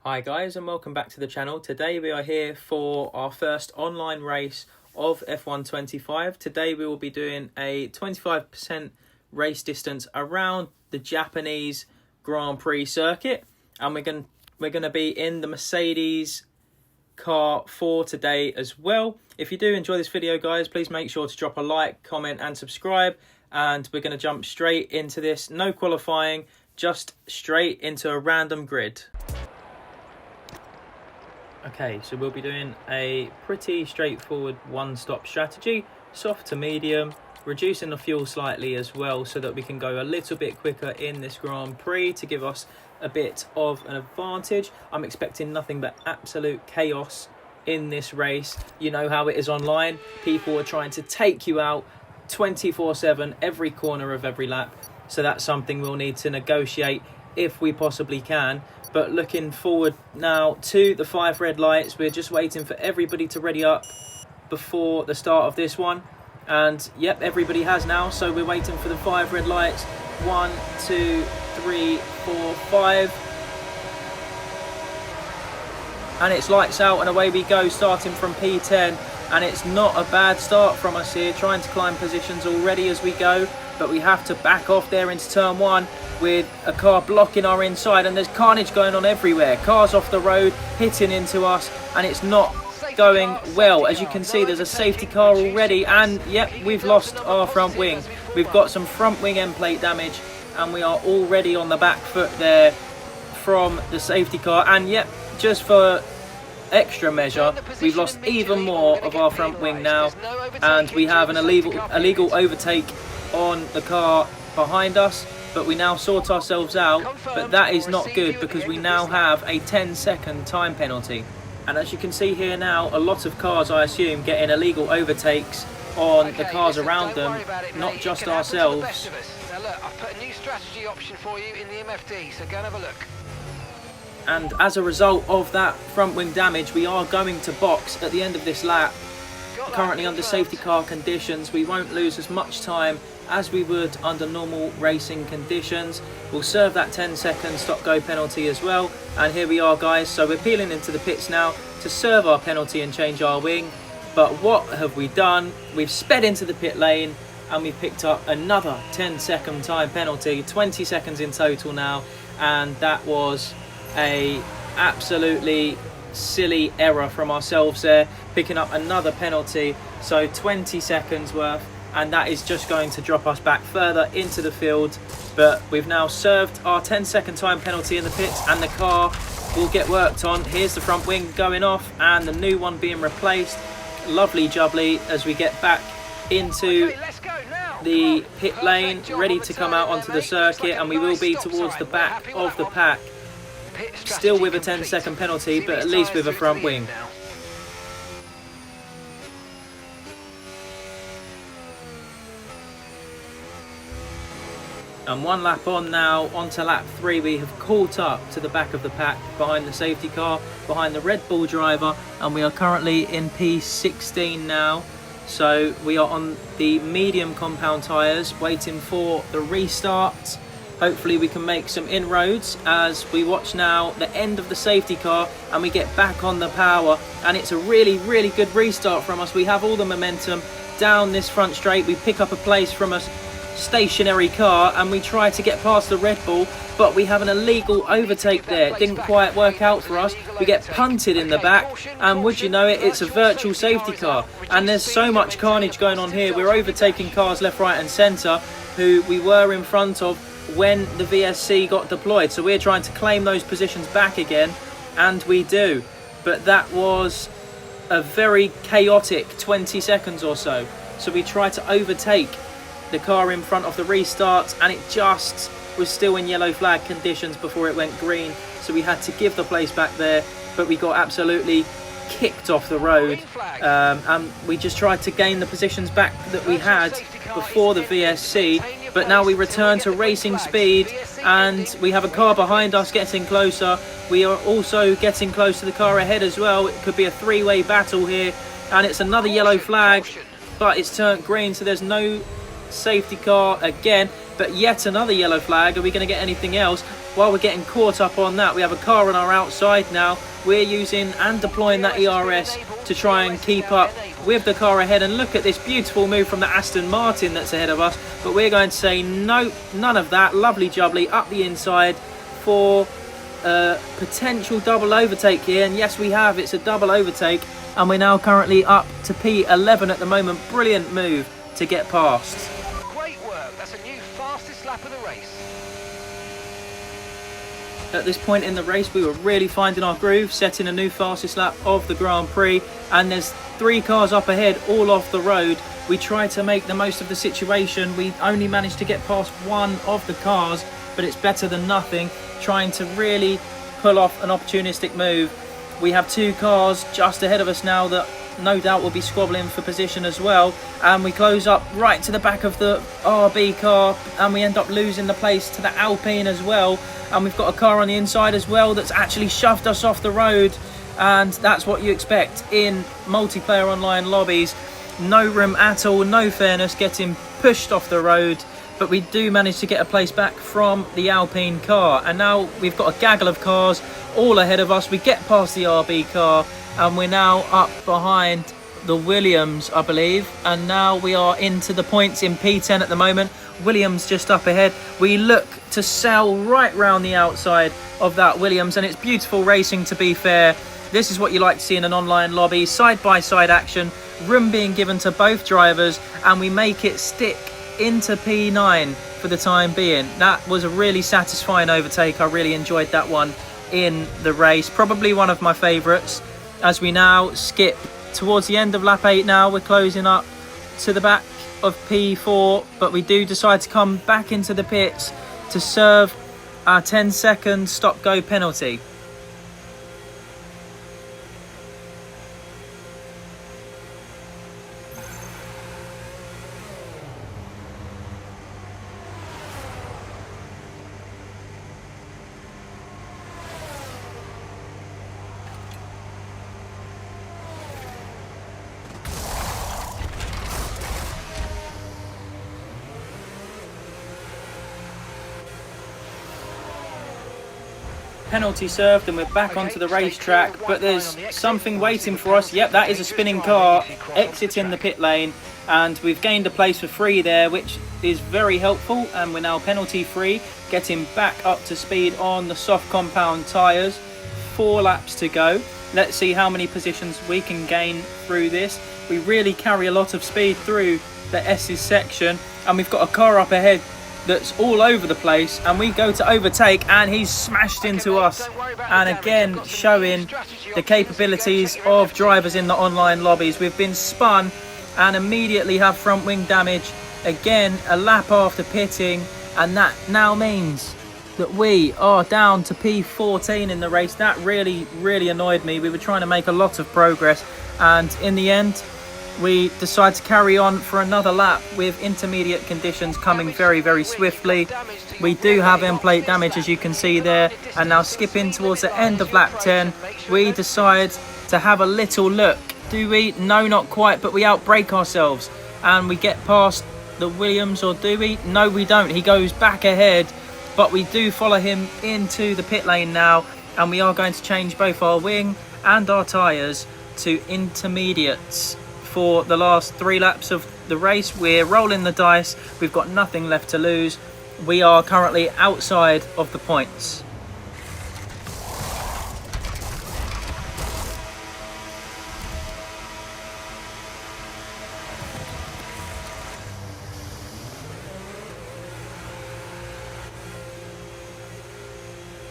Hi guys, and welcome back to the channel. Today we are here for our first online race of F1 25. Today we will be doing a 25% race distance around the Japanese Grand Prix circuit, and we're going to be in the Mercedes car for today as well. If you do enjoy this video guys, please make sure to drop a like, comment and subscribe, and we're going to jump straight into this. No qualifying, just straight into a random grid. Okay, so we'll be doing a pretty straightforward one-stop strategy, soft to medium, reducing the fuel slightly as well so that we can go a little bit quicker in this Grand Prix to give us a bit of an advantage. I'm expecting nothing but absolute chaos in this race. You know how it is online. People are trying to take you out 24/7 every corner of every lap. So that's something we'll need to negotiate if we possibly can. But looking forward now to the 5 red lights. We're just waiting for everybody to ready up before the start of this one. And yep, everybody has now. So we're waiting for the 5 red lights. 1, 2, 3, 4, 5. And it's lights out and away we go, starting from P10. And it's not a bad start from us here, trying to climb positions already as we go. But we have to back off there into turn 1 with a car blocking our inside, and there's carnage going on everywhere. Cars off the road hitting into us, and it's not going well. As you can see, there's a safety car already, and yep, we've lost our front wing. We've got some front wing end plate damage, and we are already on the back foot there from the safety car. And yep, just for extra measure, we've lost even more of our front wing now, and we have an illegal overtake on the car behind us. But we now sort ourselves out, but that is not good because we now have a 10-second time penalty. And as you can see here now, a lot of cars, I assume, getting illegal overtakes on the cars around them, not just ourselves. Now look, I've put a new strategy option for you in the MFD, so go and have a look. And as a result of that front wing damage, we are going to box at the end of this lap. Currently under safety car conditions, we won't lose as much time as we would under normal racing conditions. We'll serve that 10-second stop-go penalty as well. And here we are guys, so we're peeling into the pits now to serve our penalty and change our wing. But what have we done? We've sped into the pit lane and we've picked up another 10-second time penalty, 20 seconds in total now, and that was a absolutely silly error from ourselves there, picking up another penalty, so 20 seconds worth, and that is just going to drop us back further into the field. But we've now served our 10-second time penalty in the pits, and the car will get worked on. Here's the front wing going off and the new one being replaced. Lovely jubbly as we get back into the pit lane, ready to come out onto the circuit, and we will be towards the back of the pack, still with a 10-second penalty, but at least with a front wing. And one lap on now, onto lap 3, we have caught up to the back of the pack behind the safety car, behind the Red Bull driver, and we are currently in P16 now. So we are on the medium compound tyres, waiting for the restart. Hopefully we can make some inroads as we watch now the end of the safety car and we get back on the power, and it's a really good restart from us. We have all the momentum down this front straight. We pick up a place from a stationary car and we try to get past the Red Bull, but we have an illegal overtake there. It didn't quite work out for us. We get punted in the back, and would you know it, it's a virtual safety car, and there's so much carnage going on here. We're overtaking cars left, right and centre who we were in front of when the VSC got deployed, so we're trying to claim those positions back again, and we do. But that was a very chaotic 20 seconds or so. So we tried to overtake the car in front of the restart, and it just was still in yellow flag conditions before it went green, so we had to give the place back there, but we got absolutely kicked off the road, and we just tried to gain the positions back that we had before the VSC. But now we return to racing speed, and we have a car behind us getting closer. We are also getting close to the car ahead as well. It could be a 3-way battle here, and it's another yellow flag, but it's turned green, so there's no safety car again, but yet another yellow flag. Are we going to get anything else? while we're getting caught up on that, we have a car on our outside now. We're using and deploying that ERS to try and keep up with the car ahead, and look at this beautiful move from the Aston Martin that's ahead of us. But we're going to say no, none of that. Lovely jubbly up the inside for a potential double overtake here, and yes we have, it's a double overtake, and we're now currently up to P11 at the moment. Brilliant move to get past. Great work, that's a new fastest lap of the race. At this point in the race we were really finding our groove, setting a new fastest lap of the Grand Prix, and there's 3 cars up ahead, all off the road. We tried to make the most of the situation. We only managed to get past one of the cars, but it's better than nothing, trying to really pull off an opportunistic move. We have 2 cars just ahead of us now that no doubt will be squabbling for position as well, and we close up right to the back of the RB car, and we end up losing the place to the Alpine as well. And we've got a car on the inside as well that's actually shoved us off the road, and that's what you expect in multiplayer online lobbies. No room at all, no fairness, getting pushed off the road. But we do manage to get a place back from the Alpine car, and now we've got a gaggle of cars all ahead of us. We get past the RB car, and we're now up behind the Williams, I believe, and now we are into the points in P10 at the moment. Williams just up ahead. We look to sail right round the outside of that Williams, and it's beautiful racing, to be fair. This is what you like to see in an online lobby, side-by-side action, room being given to both drivers, and we make it stick into P9 for the time being. That was a really satisfying overtake. I really enjoyed that one in the race, probably one of my favourites. As we now skip towards the end of lap 8 now, we're closing up to the back of P4, but we do decide to come back into the pits to serve our 10-second stop-go penalty. Penalty served, and we're back onto the racetrack, but there's something waiting for us. Yep, that is a spinning car exiting the pit lane, and we've gained a place for free there, which is very helpful, and we're now penalty free, getting back up to speed on the soft compound tyres. 4 laps to go. Let's see how many positions we can gain through this. We really carry a lot of speed through the S's section, and we've got a car up ahead that's all over the place, and we go to overtake, and he's smashed into us, and again showing the capabilities of drivers in the online lobbies. We've been spun and immediately have front wing damage again a lap after pitting, and that now means that we are down to P14 in the race. That really annoyed me. We were trying to make a lot of progress, and in the end we decide to carry on for another lap with intermediate conditions coming very swiftly. We do have end plate damage, as you can see there, and now skipping towards the end of lap 10, we decide to have a little look. Do we? No, not quite, but we outbrake ourselves and we get past the Williams, or do we? No, we don't. He goes back ahead, but we do follow him into the pit lane now, and we are going to change both our wing and our tyres to intermediates for the last 3 laps of the race. We're rolling the dice. We've got nothing left to lose. We are currently outside of the points.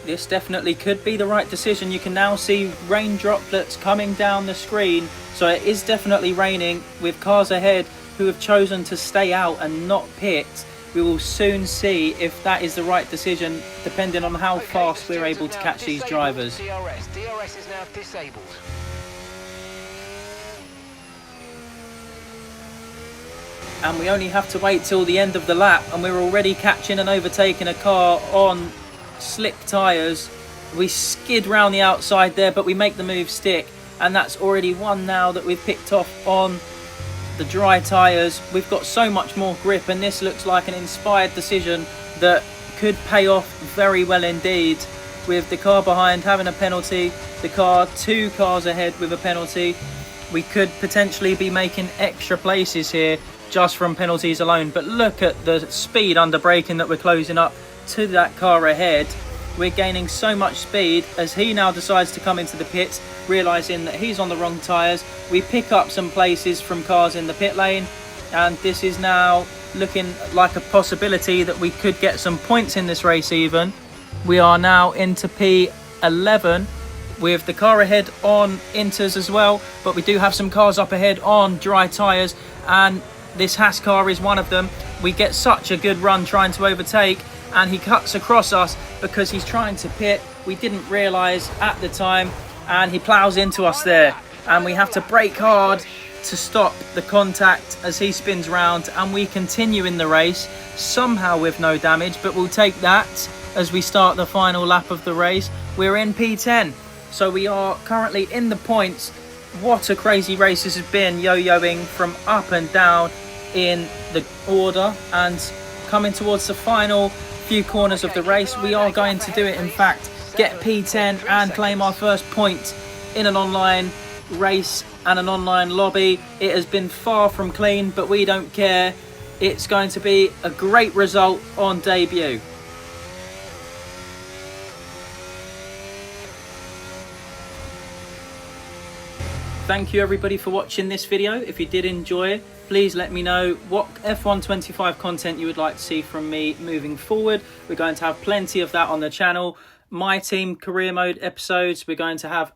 This definitely could be the right decision. You can now see rain droplets coming down the screen, so it is definitely raining, with cars ahead who have chosen to stay out and not pit. We will soon see if that is the right decision, depending on how fast we're able to catch these drivers. DRS is now disabled. And we only have to wait till the end of the lap, and we're already catching and overtaking a car on slick tyres. We skid round the outside there, but we make the move stick, and that's already one now that we've picked off on the dry tyres. We've got so much more grip, and this looks like an inspired decision that could pay off very well indeed, with the car behind having a penalty, the car 2 cars ahead with a penalty. We could potentially be making extra places here just from penalties alone. But look at the speed under braking that we're closing up to that car ahead. We're gaining so much speed as he now decides to come into the pits, realising that he's on the wrong tyres. We pick up some places from cars in the pit lane, and this is now looking like a possibility that we could get some points in this race even. We are now into P11 with the car ahead on inters as well, but we do have some cars up ahead on dry tyres, and this Haas car is one of them. We get such a good run trying to overtake, and he cuts across us because he's trying to pit. We didn't realise at the time, and he ploughs into us there, and we have to brake hard to stop the contact as he spins round, and we continue in the race somehow with no damage, but we'll take that as we start the final lap of the race. We're in P10, so we are currently in the points. What a crazy race this has been, yo-yoing from up and down in the order, and coming towards the final few corners of the race, we are going to do it, in fact, get P10 and claim our first point in an online race and an online lobby. It has been far from clean, but we don't care. It's going to be a great result on debut. Thank you everybody for watching this video. If you did enjoy it, please let me know what F125 content you would like to see from me moving forward. We're going to have plenty of that on the channel. My team career mode episodes. We're going to have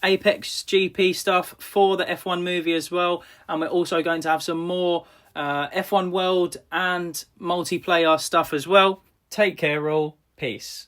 Apex GP stuff for the F1 movie as well. And we're also going to have some more F1 World and multiplayer stuff as well. Take care all. Peace.